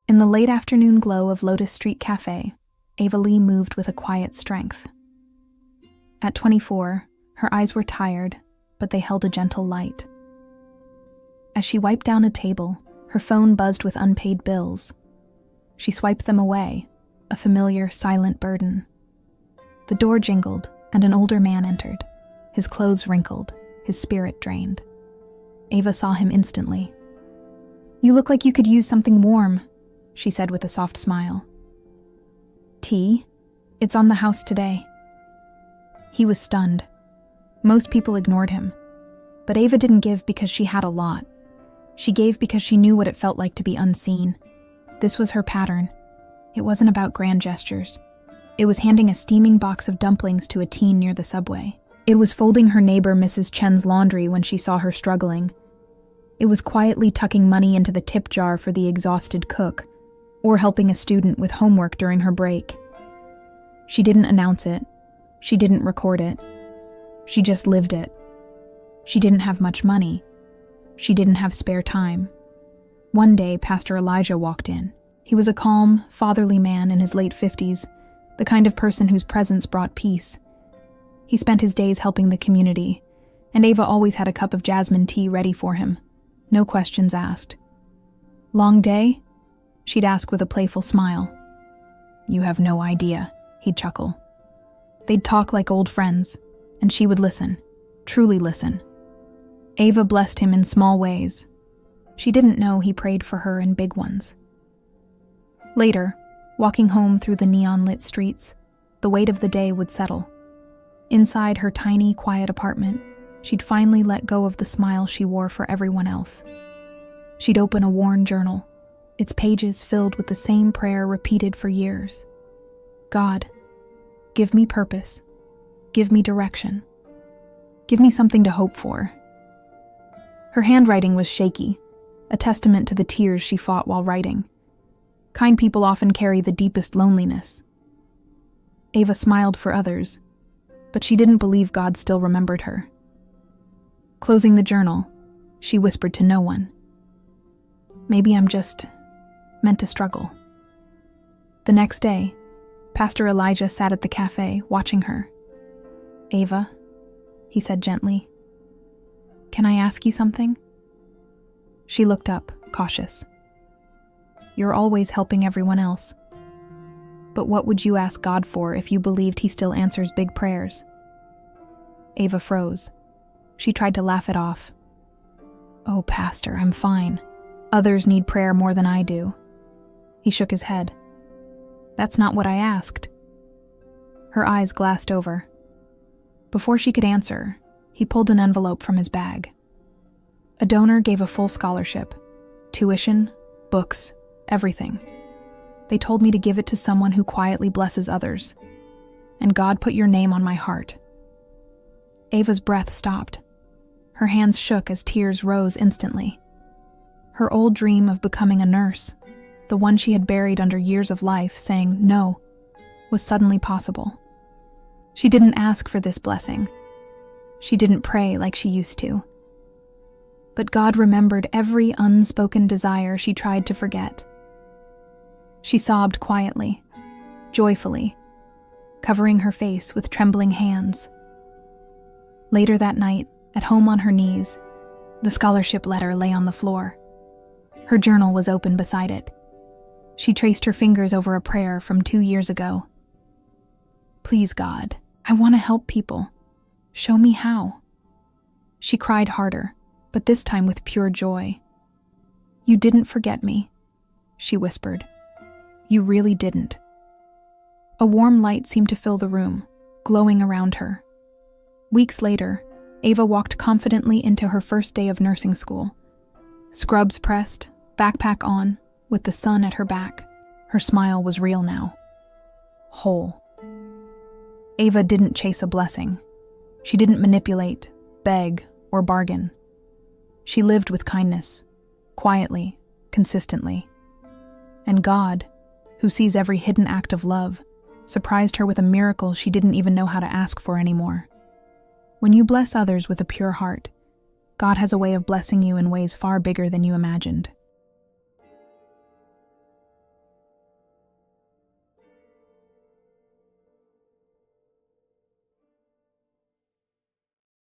In the late afternoon glow of Lotus Street Cafe, Ava Li moved with a quiet strength. At 24, her eyes were tired, but they held a gentle light. As she wiped down a table, her phone buzzed with unpaid bills. She swiped them away, a familiar, silent burden. The door jingled, and an older man entered, his clothes wrinkled, his spirit drained. Ava saw him instantly. "You look like you could use something warm," she said with a soft smile. "Tea? It's on the house today." He was stunned. Most people ignored him. But Ava didn't give because she had a lot. She gave because she knew what it felt like to be unseen. This was her pattern. It wasn't about grand gestures. It was handing a steaming box of dumplings to a teen near the subway. It was folding her neighbor Mrs. Chen's laundry when she saw her struggling. It was quietly tucking money into the tip jar for the exhausted cook, or helping a student with homework during her break. She didn't announce it. She didn't record it. She just lived it. She didn't have much money. She didn't have spare time. One day, Pastor Elijah walked in. He was a calm, fatherly man in his late 50s, the kind of person whose presence brought peace. He spent his days helping the community, and Ava always had a cup of jasmine tea ready for him. No questions asked. "Long day?" she'd ask with a playful smile. "You have no idea," he'd chuckle. They'd talk like old friends, and she would listen, truly listen. Ava blessed him in small ways. She didn't know he prayed for her in big ones. Later, walking home through the neon-lit streets, the weight of the day would settle. Inside her tiny, quiet apartment, she'd finally let go of the smile she wore for everyone else. She'd open a worn journal, its pages filled with the same prayer repeated for years. "God, give me purpose. Give me direction. Give me something to hope for." Her handwriting was shaky, a testament to the tears she fought while writing. Kind people often carry the deepest loneliness. Ava smiled for others, but she didn't believe God still remembered her. Closing the journal, she whispered to no one, "Maybe I'm just meant to struggle." The next day, Pastor Elijah sat at the cafe, watching her. "Ava," he said gently, "can I ask you something?" She looked up, cautious. "You're always helping everyone else. But what would you ask God for if you believed he still answers big prayers?" Ava froze. She tried to laugh it off. "Oh, Pastor, I'm fine. Others need prayer more than I do." He shook his head. "That's not what I asked." Her eyes glassed over. Before she could answer, he pulled an envelope from his bag. A donor gave a full scholarship. Tuition, books, everything. They told me to give it to someone who quietly blesses others. And God put your name on my heart. Ava's breath stopped. Her hands shook as tears rose instantly. Her old dream of becoming a nurse, the one she had buried under years of life saying no, was suddenly possible. She didn't ask for this blessing. She didn't pray like she used to. But God remembered every unspoken desire she tried to forget. She sobbed quietly, joyfully, covering her face with trembling hands. Later that night, at home on her knees, the scholarship letter lay on the floor. Her journal was open beside it. She traced her fingers over a prayer from 2 years ago. "Please, God, I want to help people. Show me how." She cried harder, but this time with pure joy. "You didn't forget me," she whispered. "You really didn't." A warm light seemed to fill the room, glowing around her. Weeks later, Ava walked confidently into her first day of nursing school. Scrubs pressed, backpack on, with the sun at her back. Her smile was real now. Whole. Ava didn't chase a blessing. She didn't manipulate, beg, or bargain. She lived with kindness, quietly, consistently. And God, who sees every hidden act of love, surprised her with a miracle she didn't even know how to ask for anymore. When you bless others with a pure heart, God has a way of blessing you in ways far bigger than you imagined.